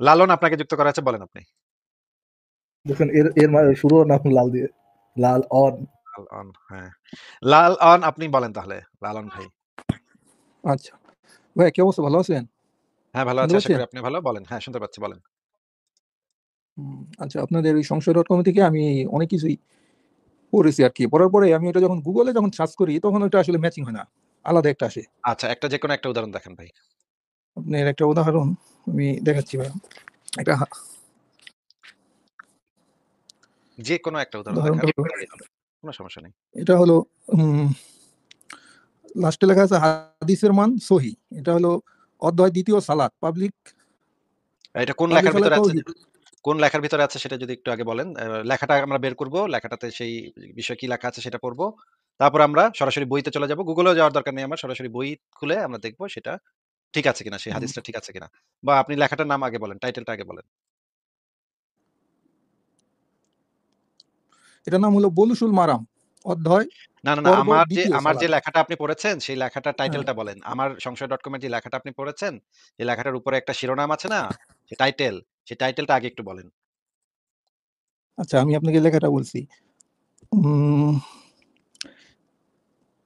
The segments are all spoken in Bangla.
লালন আপনাকে যুক্ত করা আছে, বলেন আপনি। দেখুন এর এর শুরু নাম লাল দিয়ে, লাল অন। লাল অন, হ্যাঁ। লাল অন আপনি বলেন তাহলে, লালন ভাই। আচ্ছা ভাই, কি অবস্থা, ভালো আছেন? হ্যাঁ ভালো শুনতে আছি, আশা পাচ্ছেন? করি আপনি ভালো। বলেন, হ্যাঁ শুনতে পাচ্ছি, বলেন। আচ্ছা, আপনাদের ওই সংশয়.com থেকে আমি অনেক কিছুই পড়েছি আর কি। পড়ার পরে আমি এটা যখন গুগলে সার্চ করি, তখন ওটা আসলে ম্যাচিং হয় না, আলাদা একটা আসে। আচ্ছা, একটা যেকোনো একটা উদাহরণ দেখেন ভাই। আপনার একটা উদাহরণ আমি দেখাচ্ছি ভাই। এটা যেকোনো একটা উদাহরণ দেখান, উদাহরণটা হলো, করলেই হবে, কোনো সমস্যা নেই। এটা হলো লাস্টে লেখা আছে হাদিসের মান সহি। এটা হলো অধ্যায় 2 সালাত, পাবলিক এটা কোন লেখার সালাত ভিতরে আছে, তাওহীদ। কোন লেখার ভিতরে আছে সেটা যদি একটু আগে বলেন। লেখাটা আমরা বের করব, লেখাটাতে সেই বিষয় কি লেখা আছে সেটা পড়বো। তারপর আমরা সরাসরি বইতে চলে যাব। গুগলেও যাওয়ার দরকার নেই আমার। সরাসরি বই খুলে আমরা দেখব সেটা ঠিক আছে কিনা, সেই হাদিসটা ঠিক আছে কিনা। বা আপনি লেখাটার নাম আগে বলেন, টাইটেলটা আগে বলেন। এটার নাম হলো বলুসুল মারাম, অধ্যায় না, না, না, পর্ব আমার যে 2 আমার যে সালাত। লেখাটা আপনি পড়েছেন সেই লেখাটার হ্যাঁ, টাইটেলটা বলেন। আমার সংশয়.com এর যে লেখাটা আপনি পড়েছেন, সেই লেখাটার উপরে একটা শিরোনাম আছে না? যে টাইটেল, সেই টাইটেলটা আগে একটু বলেন। আচ্ছা আমি আপনাকে লেখাটা বলছি। উম,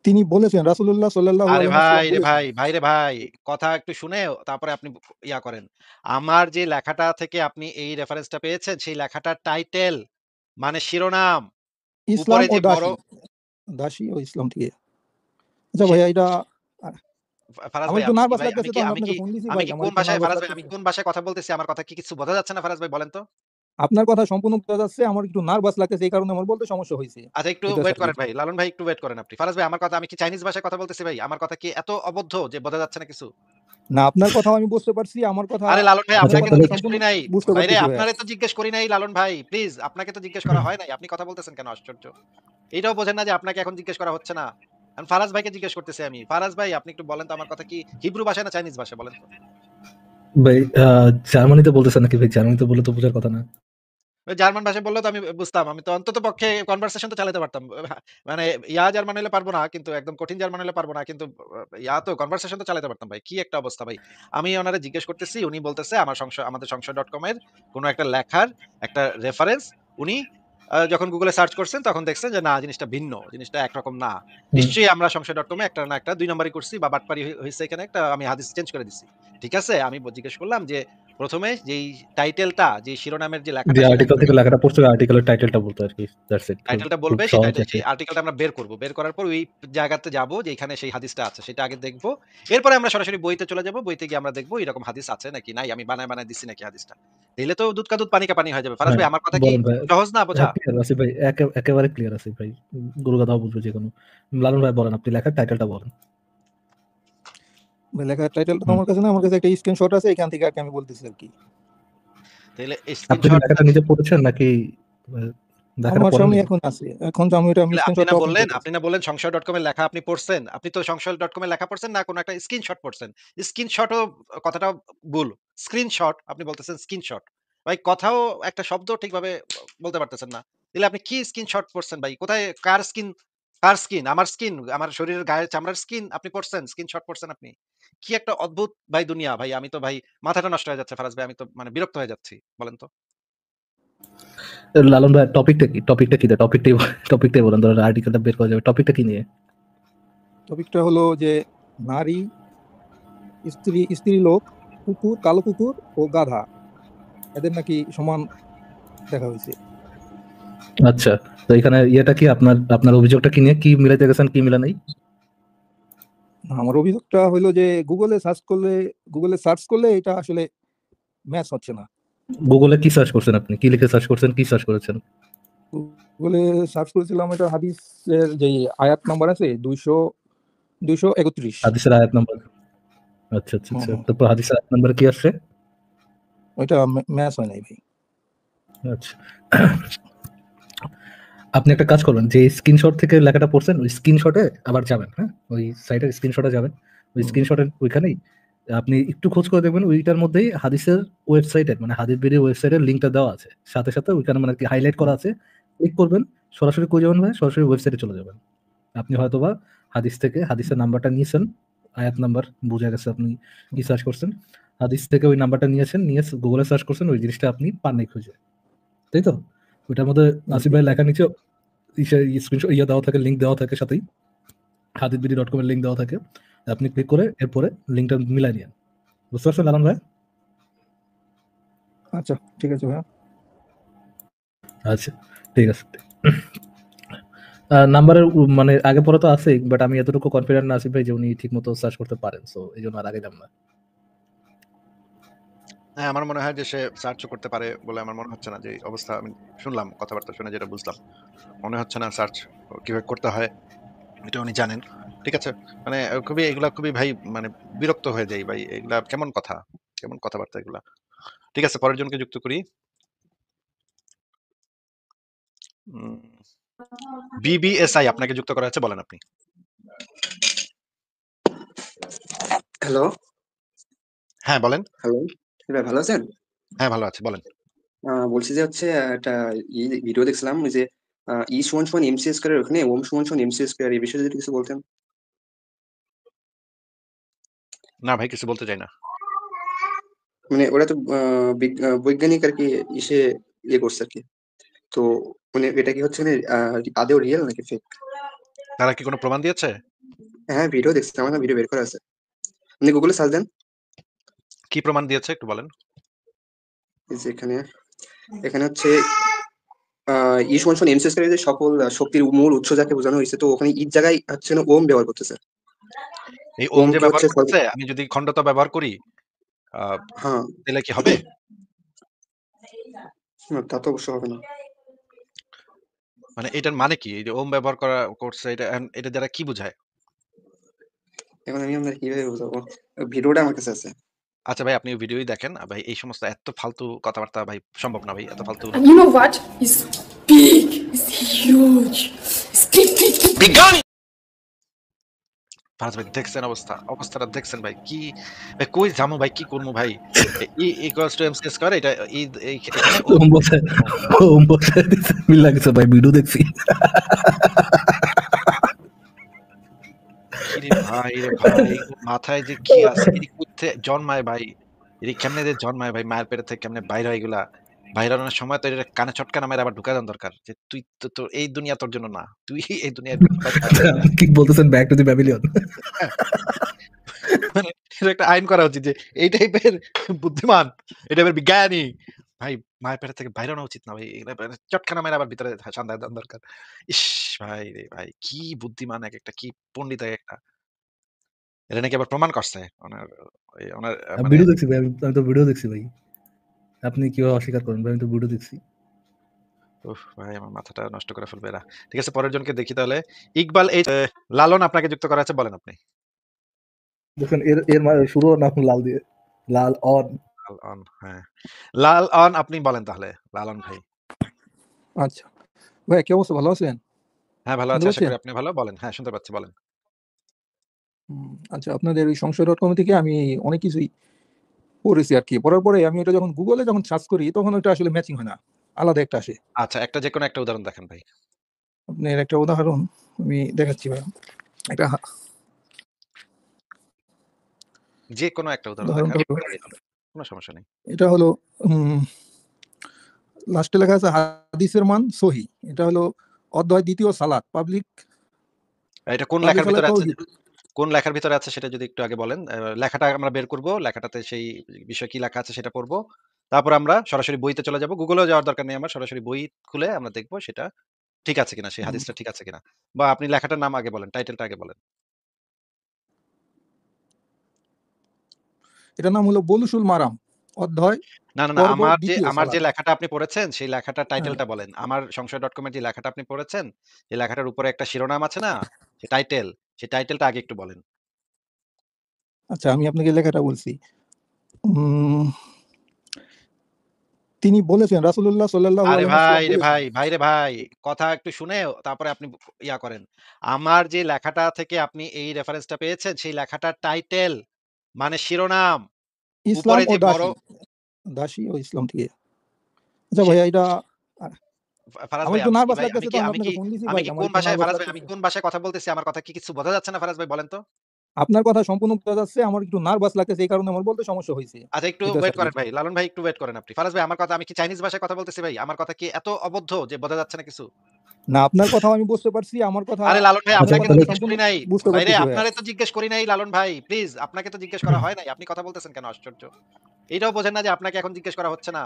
তিনি বলেছেন, রাসূলুল্লাহ সাল্লাল্লাহু আরে আলাইহি ভাই ওয়াসাল্লাম রে বলেছেন। ভাই, ভাই রে ভাই, কথা একটু শুনে তারপরে আপনি ইয়া করেন। আমার যে লেখাটা থেকে আপনি এই রেফারেন্সটা পেয়েছেন, সেই লেখাটার টাইটেল মানে শিরোনাম, ইসলাম উপরে ও যে বড় দাসী, দাসী ও ইসলাম থেকে। আচ্ছা সে ভাই, এটা ফারাজ আমার ভাই, একটু আমি কি নার্ভাস ভাই, লাগতেছে, তো আমি আপনাকে ফোন দিছি আমি ভাই, কি আমার কোন একটু ভাষায় নার্ভাস ফারাজ ভাই, আমি লাগতেছে। কোন ভাষায় কথা বলতেছি? আমার কথা কি কিছু বোঝা যাচ্ছে না ফারাজ ভাই, বলেন তো? আপনার কথা সম্পূর্ণ বোঝা যাচ্ছে, আমার একটু নার্ভাস লাগতেছে, এই কারণে আমার বলতে সমস্যা হয়েছে আচ্ছা একটু এটার ওয়েট সাথে। করেন ভাই। লালন ভাই একটু ওয়েট করেন আপনি। ফারাজ ভাই, আমার কথা আমি কি চাইনিজ ভাষায় কথা বলতেছি ভাই? আমার কথা কি এত অবদ্ধ যে বোঝা যাচ্ছে না কিছু? না, আপনার কথাও আমি বুঝতে পারছি, আমার কথা আরে লালন ভাই, আচ্ছা আপনার আপনাকে কথা তো তাহলে আমি জিজ্ঞেস সম্পূর্ণ করি নাই। বুঝতে ভাইরে পারতেছি ভাইয়া। আপনারে তো জিজ্ঞেস করি নাই লালন ভাই। প্লিজ, আপনাকে তো জিজ্ঞেস করা হয় নাই। আপনি কথা বলতেছেন কেন? আশ্চর্য। এইটাও বোঝেন না যে আপনাকে এখন জিজ্ঞেস করা হচ্ছে না। এখন ফারাজ ভাইকে জিজ্ঞেস করতেছি আমি। ফারাজ ভাই, আপনি একটু বলেন তো আমার কথা কি হিব্রু ভাষায় না চাইনিজ ভাষায় বলেন তো? ভাই জার্মানিতে বলতেছেন নাকি ভাই? জার্মানিতে বলে তো বোঝার কথা না। ওই জার্মান ভাষায় বললেও তো আমি বুঝতাম। আমি তো অন্তত পক্ষে কনভারসেশন তো চালাতে পারতাম। মানে জার্মান হইলে পারব না, কিন্তু একদম কঠিন জার্মান হইলে পারব না। কিন্তু তো কনভারসেশন তো চালাতে পারতাম ভাই। কি একটা অবস্থা ভাই। আমি ওনারে জিজ্ঞেস করতেছি, উনি বলতেছে আমাদের সংশয়.com এর কোন একটা লেখার একটা রেফারেন্স উনি যখন গুগলে সার্চ করছেন তখন দেখছেন যে না, জিনিসটা ভিন্ন। জিনিসটা একরকম না। হুম। নিশ্চয়ই আমরা সংশয়.com এ একটা না একটা ২ নাম্বারই করছি বা বাটপারি হইছে এখানে, একটা আমি হাদিস চেঞ্জ করে দিছি। ঠিক আছে? আমি জিজ্ঞেস করলাম যে ১ম এ যেই টাইটেলটা, যে শিরোনামের যে যে লেখাটা সেটা আর্টিকেল থেকে লেখাটা পড়ছে, ওই আর্টিকেলের টাইটেলটা বলতো আরকি। That's it. খুব টাইটেলটা খুব বলবে, সহজ সেই আরকি। আর্টিকেলটা আমরা বের করব। বের করার পর ওই জায়গাতে যাব যেখানে সেই হাদিসটা আছে সেটা আগে দেখব। এরপরে আমরা সরাসরি বইতে চলে যাব। বইতে গিয়ে আমরা দেখব এরকম হাদিস আছে নাকি নাই, আমি বানায়, বানায় দিছি নাকি হাদিসটা। তাইলে তো দুধ কা দুধ পানি কা পানি হয়ে যাবে। ফারাজ হ্যাঁ, ভাই, আমার কথা কি বলেন ভাই। সহজ না বোঝা? হ্যাঁ, ক্লিয়ার আছি ভাই। একেবারে ক্লিয়ার আছি ভাই। গুরু কথাও বুঝবো যেকোনো। লালন ভাই বলেন, আপনি লেখার টাইটেলটা বলেন। লেখার টাইটেলটা তো হুম। আমার কাছে না, আমার কাছে একটা স্ক্রিনশট আছে, এখান থেকে আর কি আমি বলতেছি আর কি। তাইলে আপনি কি স্ক্রিনশট লেখাটা নিজে পড়েছেন নাকি আ লেখাটা আমার পড়েন সামনে নাকি? এখন আছে, এখন তো আমি ওটা আপনি না স্ক্রিনশটটা ওপেন বললেন, করতেছি। সংশয়.com এর লেখা আপনি পড়ছেন। আপনি তো সংশয়.com এর লেখা পড়ছেন না কোন একটা স্ক্রিনশট পড়ছেন। স্ক্রিনশটও কথাটাও ভুল। স্ক্রিনশট আপনি বলতেছেন স্ক্রিনশট। ভাই কথাও একটা শব্দ ঠিকভাবে বলতে পারতেছেন না। তাহলে আপনি কি স্ক্রিনশট পড়ছেন ভাই? কোথায় কার স্কিন? কার স্কিন? আমার স্কিন, আমার শরীরের গায়ের চামড়ার স্কিন আপনি পড়ছেন, স্ক্রিনশট পড়ছেন আপনি। কি একটা অদ্ভুত ভাই দুনিয়া ভাই। আমি তো ভাই মাথাটা নষ্ট হয়ে যাচ্ছে ফারাজ ভাই। আমি তো মানে বিরক্ত হয়ে যাচ্ছি। বলেন তো। লালন ভাই টপিকটা কি? টপিকটাই বলেন। ধরেন আর্টিকেলটা বের করা যাবে। টপিকটা কি নিয়ে? টপিকটা হলো যে নারী, স্ত্রীলোক, কুকুর, কালো কুকুর ও গাধা, এদের নাকি সমান দেখা হয়েছে। আচ্ছা। তো এখানে ইয়েটা কি, আপনার অভিযোগটা কি নিয়ে? কি মিলাইতে গেছেন, কি মিলা নাই? আমার অভিযোগটা হলো যে গুগলে সার্চ করলে এটা আসলে ম্যাচ হচ্ছে না। গুগলে কি সার্চ করছেন আপনি? কি লিখে সার্চ করছেন? কি সার্চ করেছেন? গুগলে সার্চ করেছিলাম, এটা হাদিসের যে আয়াত নাম্বার আছে 231। হাদিসের আয়াত নাম্বার। আচ্ছা, আচ্ছা, হুম আচ্ছা। হুম, তারপর হাদিসের আয়াত নাম্বারে কি আসছে? ওইটা ম্যাচ হয় নাই ভাই। আচ্ছা। আপনি একটা কাজ করবেন, যে স্ক্রিনশট থেকে লেখাটা পড়ছেন ওই স্ক্রিনশটে আবার যাবেন, হ্যাঁ? ওই সাইটের স্ক্রিনশটে যাবেন। ওই হুম, স্ক্রিনশটের ওইখানেই আপনি একটু খোঁজ করে দেখবেন, ওইটার মধ্যেই হাদিসের ওয়েবসাইটের মানে হাদিস বিডির ওয়েবসাইটের লিংকটা দেওয়া আছে। সাথে, সাথে ওইখানে মানে কি হাইলাইট করা আছে। ক্লিক করবেন, সরাসরি কই যাবেন ভাই? সরাসরি ওয়েবসাইটে চলে যাবেন। আপনি হয়তোবা হাদিস থেকে হাদিসের নাম্বারটা নিয়েছেন, আয়াত নাম্বার বুঝা গেছে আপনি কি সার্চ করছেন। হাদিস থেকে ওই নাম্বারটা নিয়েছেন, নিয়ে গুগলে সার্চ করছেন, ওই জিনিসটা আপনি পান নাই খুঁজে, তাই তো? ওইটার মধ্যে আসিফ ভাই লেখা নিচে স্ক্রিনশট দেওয়া থাকে, লিঙ্ক দেওয়া থাকে, সাথেই hadithbidi.com এর লিঙ্ক দেওয়া থাকে। আপনি ক্লিক করে এরপরে লিঙ্কটা মিলাই নিন। বুঝতে পারছেন লালন ভাই? আচ্ছা ঠিক আছে ভাইয়া। আচ্ছা ঠিক আছে। নাম্বারের মানে আগে পরে তো আছেই, বাট আমি এতটুকু কনফিডেন্ট না আসিফ ভাই যে উনি ঠিক মতো সার্চ করতে পারেন, সো এই জন্য আর আগে যাব না। হ্যাঁ, আমার মনে হয় যে সে সার্চও করতে পারে বলে আমার মনে হচ্ছে না। যে অবস্থা আমি শুনলাম, কথাবার্তা শুনে যেটা বুঝলাম, মনে হচ্ছে না সার্চ কিভাবে করতে হয় এটা উনি জানেন। ঠিক আছে? মানে এগুলা খুবই ভাই মানে বিরক্ত হয়ে যাই ভাই। এগুলা কেমন কথা? কেমন কথাবার্তা এগুলা? ঠিক আছে, পরের জনকে যুক্ত করি। বিবিএসআই আপনাকে যুক্ত করা হয়েছে, বলেন আপনি। হ্যালো, হ্যাঁ, বলেন। হ্যালো। ভাই ভালো আছেন? হ্যাঁ, ভালো আছি, বলেন। বলছি যে হচ্ছে একটা ভিডিও দেখছিলাম ওই যে ই সমান সমান এমসি স্কয়ারের ওখানে ওম সমান সমান এমসি স্কয়ার এই বিষয়ে যদি কিছু বলতেন। না ভাই, কিছু বলতে চাই না। মানে ওরা তো বৈজ্ঞানিক আর কি ইসে ইয়ে করছে আর কি। তো মানে এটা কি হচ্ছে মানে আদৌ রিয়েল নাকি ফেক? তারা কি কোনো প্রমাণ দিয়েছে? হ্যাঁ ভিডিও দেখছিলাম, আমার ভিডিও বের করা আছে। আপনি গুগলে সার্চ দেন। কি প্রমাণ দিয়েছে একটু বলেন। এই যে এখানে এখানে হচ্ছে ই সমান সমান এমসি স্কয়ারের যে সকল শক্তির মূল উৎস যাকে বোঝানো হয়েছে, তো ওখানে ইর জায়গায় হচ্ছে না ওম ব্যবহার করতেছে। এই ওম যে ওমকে ব্যবহার হচ্ছে করতেছে, আমি যদি খণ্ডতা ব্যবহার করি হ্যাঁ, তাহলে কি হবে? না, তা তো অবশ্য হবে না। মানে এটার মানে কি? এই যে ওম ব্যবহার করছে, এটা দ্বারা কি বোঝায়? এখন আমি আপনার কিভাবে বোঝাবো? ভিডিওটা আমার কাছে আছে। আচ্ছা ভাই, আপনি ভিডিওই দেখেন। ভাই এই সমস্ত এত ফালতু কথাবার্তা ভাই সম্ভব না ভাই। এত ফালতু And you know what? It's big. It's huge. It's big, big, big. বিজ্ঞানী ফারাজ ভাই দেখছেন অবস্থাটা দেখছেন ভাই? কি ভাই, কই যামু ভাই, কি করবো ভাই? ই ইকুয়ালস টু এমসি স্কয়ার, এটা এখানে ও ওম বসায় দিছে, মিল লাগছে ভাই, ভিডিও দেখছি। কি রে ভাই, মাথায় যে কি আছে, এটি কোত্থে জন্মায় ভাই? এটি কেমনে যে জন্মায় ভাই? মায়ের পেট থেকে কেমনে বাইর হয় এগুলা? বাইরানোর সময় তো এটা কানে চটকানা মেরে আবার ঢুকায় দেওয়া দরকার। যে তুই তো এই দুনিয়া তোর জন্য না। তুই এই দুনিয়ার বাইরে থাক। আপনি কি বলতেছেন, ব্যাক টু দি ব্যাবিলিয়ন? মানে এর একটা আইন করা উচিত যে এই টাইপের বুদ্ধিমান, এই টাইপের বিজ্ঞানী ভাই মায়ের পেট থেকে বাইরে আনা উচিত না ভাই। এগুলা চটকানা মেরে আবার ভিতরে শান্দায় দেওয়া দরকার। ইস! ভাই রে ভাই, কি বুদ্ধিমান একেকটা, কি পণ্ডিত একেকটা। এটা নাকি আবার প্রমাণ করছে। ওনার মানে ভিডিও দেখছি ভাই, আমি তো ভিডিও দেখছি ভাই। আপনি কিভাবে অস্বীকার করেন ভাই? আমি তো ভিডিও দেখছি। উফ ভাই, আমার মাথাটা নষ্ট করে ফেলবে এরা। ঠিক আছে, পরের জনকে দেখি তাহলে। ইকবাল লালন আপনাকে যুক্ত করা আছে, বলেন আপনি। দেখেন এর এর শুরু না লাল দিয়ে, লাল অন। লাল অন, হ্যাঁ। লাল অন, আপনি বলেন তাহলে, লালন ভাই। আচ্ছা ভাই, কি অবস্থা, ভালো আছেন? হ্যাঁ, ভালো শুনতে আছি, আশা পাচ্ছেন? করি আপনি ভালো। বলেন। হ্যাঁ, শুনতে পাচ্ছি, বলেন। আচ্ছা, আপনাদের ওই সংশয়.com থেকে আমি অনেক কিছুই পড়েছি আর কি। পড়ার পরে আমি এটা যখন গুগলে সার্চ করি তখন ওটা আসলে ম্যাচিং হয় না, আলাদা একটা আসে। আচ্ছা, যেকোনো একটা উদাহরণ দেখেন ভাই। আপনার একটা উদাহরণ আমি দেখাচ্ছি ভাই। এটা যেকোনো একটা উদাহরণ উদাহরণটা দেখান, হলো, তাহলেই হবে। কোনো সমস্যা নেই। এটা হলো লাস্টে লেখা আছে হাদিসের মান সহি। এটা হলো অধ্যায় 2 সালাত, পাবলিক এটা কোন লেখার সালাত ভিতরে আছে? তাওহীদ। কোন লেখার ভিতরে আছে সেটা যদি একটু আগে বলেন। লেখাটা আমরা বের করব। লেখাটাতে সেই বিষয় কি লেখা আছে সেটা পড়ব। তারপর আমরা সরাসরি বইতে চলে যাব। গুগলেও যাওয়ার দরকার নেই আমার। সরাসরি বই খুলে আমরা দেখব সেটা ঠিক আছে কিনা, সেই হুম, হাদিসটা ঠিক আছে কিনা। বা আপনি লেখাটার নাম আগে বলেন, টাইটেলটা আগে বলেন। এটার নাম হলো বলুসুল মারাম, অধ্যায় না, পর্ব আমার যে 2 সালাত। লেখাটা আপনি পড়েছেন সেই লেখাটার হ্যাঁ, টাইটেলটা বলেন। আমার সংশয়.com এর যে লেখাটা আপনি পড়েছেন, এই লেখাটার উপরে একটা শিরোনাম আছে না? যে টাইটেল, সেই টাইটেলটা আগে একটু বলেন। আচ্ছা আমি আপনাকে লেখাটা বলছি। উম, তিনি বলেছেন, রাসূলুল্লাহ সাল্লাল্লাহু আরে আলাইহি ভাই ওয়াসাল্লাম রে বলেছেন। ভাই, ভাই রে ভাই, কথা একটু শুনে তারপরে আপনি ইয়া করেন। আমার যে লেখাটা থেকে আপনি এই রেফারেন্সটা পেয়েছেন, সেই লেখাটার টাইটেল মানে শিরোনাম, ইসলাম উপরে ও যে বড় দাসী, দাসী ও ইসলাম থেকে। আচ্ছা সে ভাইয়া, এটা ফারাজ আমার ভাই, একটু আমি কি নার্ভাস ভাই, আমি লাগতেছে, কি তো আমি আমি কি আপনাকে ফোন দিছি আমি ভাই, কি আমার কোন একটু ভাষায় নার্ভাস ফারাজ ভাই, আমি লাগতেছে। কোন ভাষায় কথা বলতেছি, আমার কথা কি কিছু বোঝা যাচ্ছে না ফারাজ ভাই, বলেন তো? আপনার কথা সম্পূর্ণ বোঝা যাচ্ছে, আমার একটু নার্ভাস লাগতেছে, এই কারণে আমার বলতে সমস্যা হয়েছে আচ্ছা একটু এটার ওয়েট সাথে। করেন ভাই। লালন ভাই একটু ওয়েট করেন আপনি। ফারাজ ভাই আমার কথা আমি কি চাইনিজ ভাষায় কথা বলতেছি ভাই? আমার কথা কি এত অবদ্ধ যে বোঝা যাচ্ছে না কিছু? না, আপনার কথাও আমি বুঝতে পারছি, আমার কথা আরে লালন ভাই আপনার আচ্ছা আপনাকে কথা তো আমি তাহলে জিজ্ঞেস সম্পূর্ণ করি নাই। বুঝতে ভাইরে পারতেছি ভাইয়া। আপনারে তো জিজ্ঞেস করি নাই লালন ভাই। প্লিজ আপনাকে তো জিজ্ঞেস করা হয় নাই। আপনি কথা বলতেছেন কেন আশ্চর্য? এইটাও বোঝেন না যে আপনাকে এখন জিজ্ঞেস করা হচ্ছে না।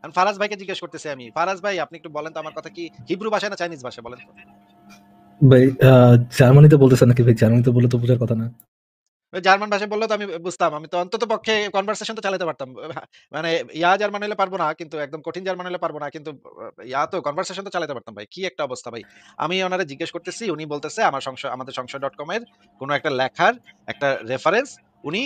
এখন ফারাজ ভাইকে জিজ্ঞেস করতেছি আমি। ফারাজ ভাই আপনি একটু বলেন তো আমার কথা কি হিব্রু ভাষায় না চাইনিজ ভাষায় বলেন তো? ভাই জার্মানিতে বলতেছেন নাকি ভাই? জার্মানিতে বলে তো বোঝার কথা না। ওই জার্মান ভাষায় বললেও তো আমি বুঝতাম। আমি তো অন্তত পক্ষে কনভারসেশন তো চালাতে পারতাম। মানে জার্মান হলে পারব না কিন্তু একদম কঠিন জার্মান হলে পারব না। কিন্তু তো কনভারসেশন তো চালাতে পারতাম ভাই। কি একটা অবস্থা ভাই। আমি ওনারে জিজ্ঞেস করতেছি, উনি বলতেছে আমাদের সংশয়.com এর কোন একটা লেখার একটা রেফারেন্স উনি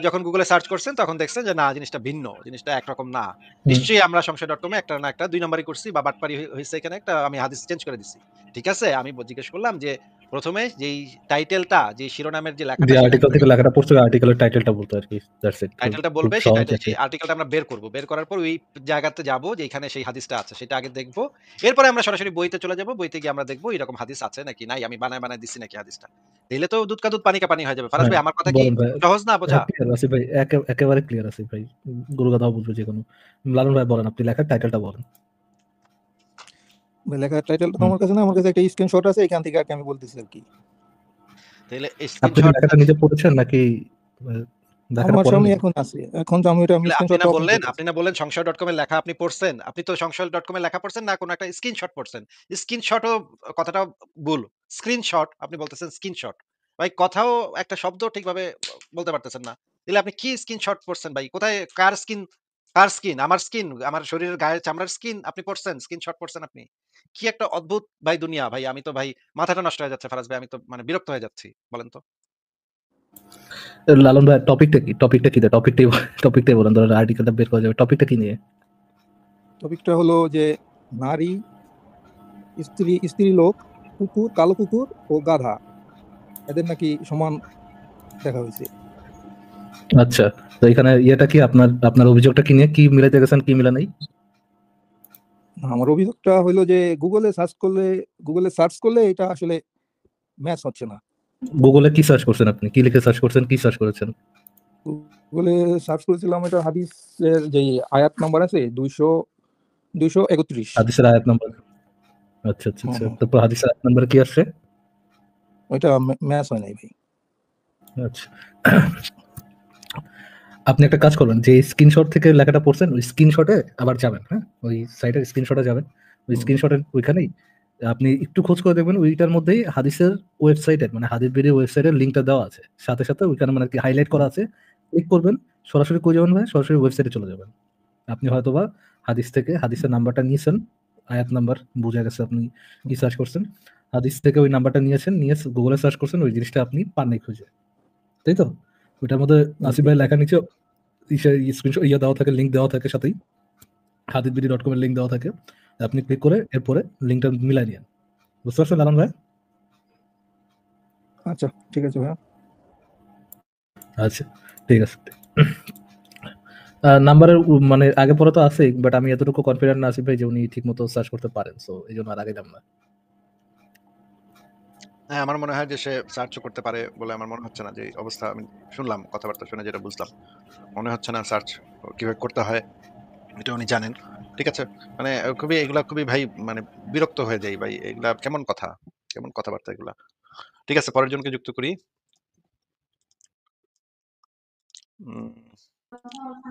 যখন গুগলে সার্চ করছেন তখন দেখছেন যে না জিনিসটা ভিন্ন। জিনিসটা একরকম না। হুম। নিশ্চয়ই আমরা সংশয়.com এ একটা না একটা ২ নাম্বারই করছি বা বাটপারি হইছে এখানে একটা আমি হাদিস চেঞ্জ করে দিছি। ঠিক আছে? আমি জিজ্ঞেস করলাম যে ১ম এ যেই টাইটেলটা যে শিরোনামের যে যে লেখাটা সেটা আর্টিকেল থেকে লেখাটা পড়ছে আর্টিকেলের টাইটেলটা বলতো আরকি। That's it. খুব টাইটেলটা খুব বলবে সহজ সেই আরকি। আর্টিকেলটা আমরা বের করব। বের করার পর ওই জায়গাতে যাব যেখানে সেই হাদিসটা আছে সেটা আগে দেখব। এরপরে আমরা সরাসরি বইতে চলে যাব। বইতে গিয়ে আমরা দেখব এরকম হাদিস আছে নাকি নাই। আমি বানায় দিছি নাকি হাদিসটা। তাইলে তো দুধ কা দুধ পানি কা পানি হয়ে যাবে। ফারাজ হ্যাঁ, ভাই আমার কথা কি বলেন ভাই। সহজ না বোঝা? ক্লিয়ার আছি ভাই। একেবারে ক্লিয়ার আছি ভাই। গুরু গাধাও বুঝবে যেকোনো। লালন ভাই বলেন, আপনি লেখার টাইটেলটা বলেন। লেখার টাইটেলটা তো হুম। আমার কাছে না, আমার কাছে একটা স্ক্রিনশট আছে, এখান থেকে আর কি আমি বলতেছি আর কি। তাইলে আপনি কি স্ক্রিনশট লেখাটা নিজে পড়েছেন নাকি আ লেখাটা আমার সামনে পড়েননি? এখন আছে, এখন তো আমি তাহলে স্ক্রিনশটটা ওপেন করতেছি। আপনি না বললেন সংশয়.com এর লেখা আপনি পড়ছেন। আপনি তো সংশয়.com এর লেখা পড়ছেন না কোন একটা স্ক্রিনশট পড়ছেন। স্ক্রিনশটও কথাটা ভুল। স্ক্রিনশট আপনি বলতেছেন স্ক্রিনশট। ভাই কথাও একটা শব্দ ঠিকভাবে বলতে পারতেছেন না। তাহলে আপনি কি স্ক্রিনশট পড়ছেন ভাই? কোথায় কার স্কিন? কার স্কিন? আমার স্কিন, আমার শরীরের গায়ের চামড়ার স্কিন আপনি পড়ছেন, স্ক্রিনশট পড়ছেন আপনি। কি একটা অদ্ভুত ভাই দুনিয়া ভাই। আমি তো ভাই মাথাটা নষ্ট হয়ে যাচ্ছে ফারাজ ভাই। আমি তো মানে বিরক্ত হয়ে যাচ্ছি। বলেন তো। লালন ভাই টপিকটা কি? টপিকটাই বলেন। ধরেন আর্টিকেলটা বের করা যাবে। টপিকটা কি নিয়ে? টপিকটা হলো যে নারী, স্ত্রীলোক, কুকুর, কালো কুকুর ও গাধা, এদের নাকি সমান দেখা হয়েছে। আচ্ছা। তো এখানে ইয়েটা কি আপনার অভিযোগটা কি নিয়ে? কি মিলাইতে গেছেন, কি মিলা নাই? আমার অভিযোগটা হলো যে গুগলে সার্চ করলে এটা আসলে ম্যাচ হচ্ছে না। গুগলে কি সার্চ করছেন আপনি? কি লিখে সার্চ করছেন? কি সার্চ করেছেন? গুগলে সার্চ করেছিলাম, এটা হাদিসের যে আয়াত নাম্বার আছে 231। হাদিসের আয়াত নাম্বার। আচ্ছা। হুম। তারপর হাদিসের আয়াত নাম্বার কি আসছে? ওইটা ম্যাচ হয় নাই ভাই। আচ্ছা। আপনি একটা কাজ করবেন, যে স্ক্রিনশট থেকে লেখাটা পড়ছেন ওই স্ক্রিনশটে আবার যাবেন, হ্যাঁ? ওই সাইটের স্ক্রিনশটে যাবেন। ওই স্ক্রিনশটের ওইখানেই আপনি একটু খোঁজ করে দেখবেন, ওইটার মধ্যেই হাদিসের ওয়েবসাইটের মানে হাদিস বিডির ওয়েবসাইটের লিংকটা দেওয়া আছে। সাথে ওইখানে মানে কি হাইলাইট করা আছে। ক্লিক করবেন, সরাসরি কই যাবেন ভাই? সরাসরি ওয়েবসাইটে চলে যাবেন। আপনি হয়তোবা হাদিস থেকে হাদিসের নাম্বারটা নিয়েছেন, আয়াত নাম্বার বোঝা গেছে আপনি কি সার্চ করছেন। হাদিস থেকে ওই নাম্বারটা নিয়েছেন, নিয়ে গুগলে সার্চ করছেন, ওই জিনিসটা আপনি পান নাই খুঁজে। তাই তো? ওইটার মধ্যে আসিফ ভাই লেখার নিচে স্ক্রিনশট দেওয়া থাকে, লিংক দেওয়া থাকে সাথেই। hadithbidi.com এর লিংক দেওয়া থাকে। আপনি ক্লিক করে এরপরে লিংকটা মিলাই নিয়েন। বুঝতে পারছেন লালন ভাই? আচ্ছা ঠিক আছে ভাই। আচ্ছা, ঠিক আছে। নাম্বারের মানে আগে পরে তো আছেই, বাট আমি এতটুকু কনফিডেন্ট না আসিফ ভাই যে উনি ঠিকমতো সার্চ করতে পারেন। সো এইজন্য আর আগাইলাম না। হ্যাঁ, আমার মনে হয় যে সে সার্চও করতে পারে বলে আমার মনে হচ্ছে না। যে অবস্থা আমি শুনলাম, কথাবার্তা শুনে যেটা বুঝলাম। মনে হচ্ছে না সার্চ কিভাবে করতে হয় এটা উনি জানেন। ঠিক আছে? মানে এগুলা খুবই ভাই মানে বিরক্ত হয়ে যাই ভাই। এগুলা কেমন কথা? কেমন কথাবার্তা এগুলা? ঠিক আছে, পরের জনকে যুক্ত করি।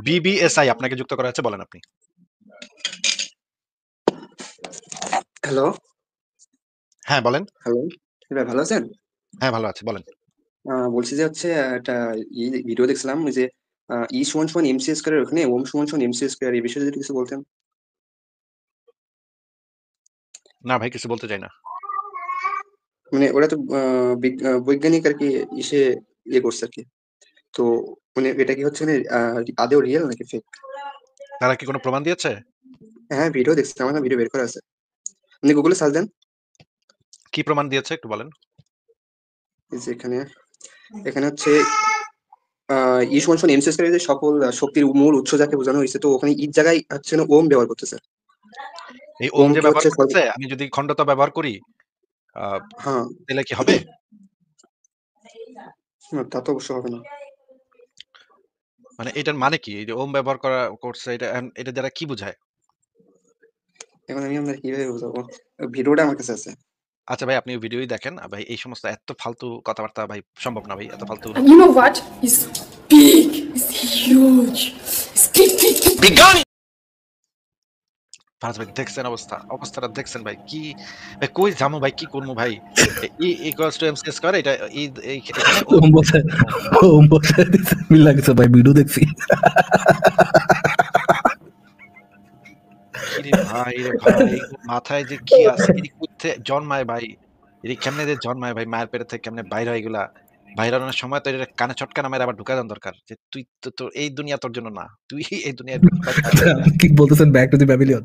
BBSI আপনাকে যুক্ত করা হয়েছে, বলেন আপনি। হ্যালো হ্যাঁ, বলেন। হ্যালো ভাই, ভালো আছেন? হ্যাঁ, ভালো আছি, বলেন। বলছি যে হচ্ছে একটা ভিডিও দেখছিলাম, ওই যে ই সমান সমান এমসি স্কয়ারের ওখানে ওম সমান সমান এমসি স্কয়ার, এই বিষয়ে যদি কিছু বলতেন। না ভাই, কিছু বলতে চাই না। মানে ওরা তো বৈজ্ঞানিক আর কি ইসে ইয়ে করছে আর কি। তো মানে এটা কি হচ্ছে না আদৌ রিয়েল নাকি ফেক? তারা কি কোনো প্রমাণ দিয়েছে? হ্যাঁ, ভিডিও দেখছিলাম, আমার ভিডিও বের করা আছে, আপনি গুগলে সার্চ দেন। কি প্রমাণ দিয়েছে একটু বলেন। এই যে এখানে এখানে হচ্ছে ই সমান সমান এমসি স্কয়ারের যে সকল শক্তির মূল উৎস যাকে বোঝানো হয়েছে, তো ওখানে ইর জায়গায় হচ্ছে না ওম ব্যবহার করতেছে। এই ওম ওম যে কি ব্যবহার হচ্ছে করতেছে, আমি যদি খণ্ডতা ব্যবহার করি হ্যাঁ, তাহলে কি হবে? না, তা তো অবশ্য হবে না। মানে এটার মানে কি? এই যে ওম ব্যবহার করছে এটা দ্বারা কি বুঝায়? এখন আমি আপনার কিভাবে বোঝাবো? ভিডিওটা আমার কাছে আছে। আচ্ছা ভাই আপনি ভিডিওই দেখেন। ভাই এই সমস্ত এত ফালতু কথাবার্তা ভাই সম্ভব না ভাই। এত ফালতু And you know what? It's big. It's huge. It's big, big, big. বিজ্ঞানী ফারাজ ভাই দেখছেন অবস্থাটা দেখছেন ভাই কি ভাই কই যামু ভাই কি করবো ভাই ই ইকুয়ালস টু এমসি স্কয়ার এটা এখানে ও ওম বসায় দিছে, মিল লাগছে ভাই, ভিডিও দেখছি। রে ভাই মাথায় যে কি আছে এটি করতে জন্মায় ভাই এটি কেমনে যে জন্মায় ভাই মায়ের পেটে থেকে কেমনে বাইরে হয় এগুলা বাইরানোর সময় তো এটা কানে চটকানা মেরে আবার ঢুকা দেন দরকার যে তুই তো এই দুনিয়া তোর জন্য না তুই এই দুনিয়ায় আপনি কি বলতেছেন, ব্যাক টু দি ব্যাবিলিয়ন?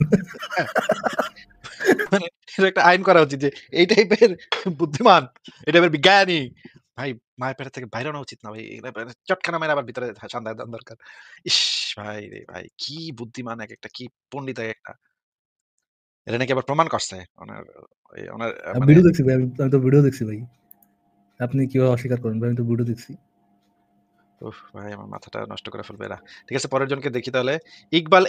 মানে এটা একটা আইন করা উচিত যে এই টাইপের বুদ্ধিমান এই টাইপের বিজ্ঞানী ভাই মায়ের পেট থেকে বাইরে উচিত না ভাই চটখানা মেরে আবার ভিতরে সন্ধ্যা দেন দরকার ইস ভাই রে ভাই কি বুদ্ধিমান এক একটা কি পণ্ডিত এক একটা এটা নাকি আবার প্রমাণ করছে ওনার মানে ভিডিও দেখছি ভাই, আমি তো ভিডিও দেখছি ভাই। আপনি কিভাবে অস্বীকার করেন ভাই? আমি তো ভিডিও দেখছি। উফ ভাই আমার মাথাটা নষ্ট করে ফেলবে এরা ঠিক আছে পরের জনকে দেখি তাহলে ইকবাল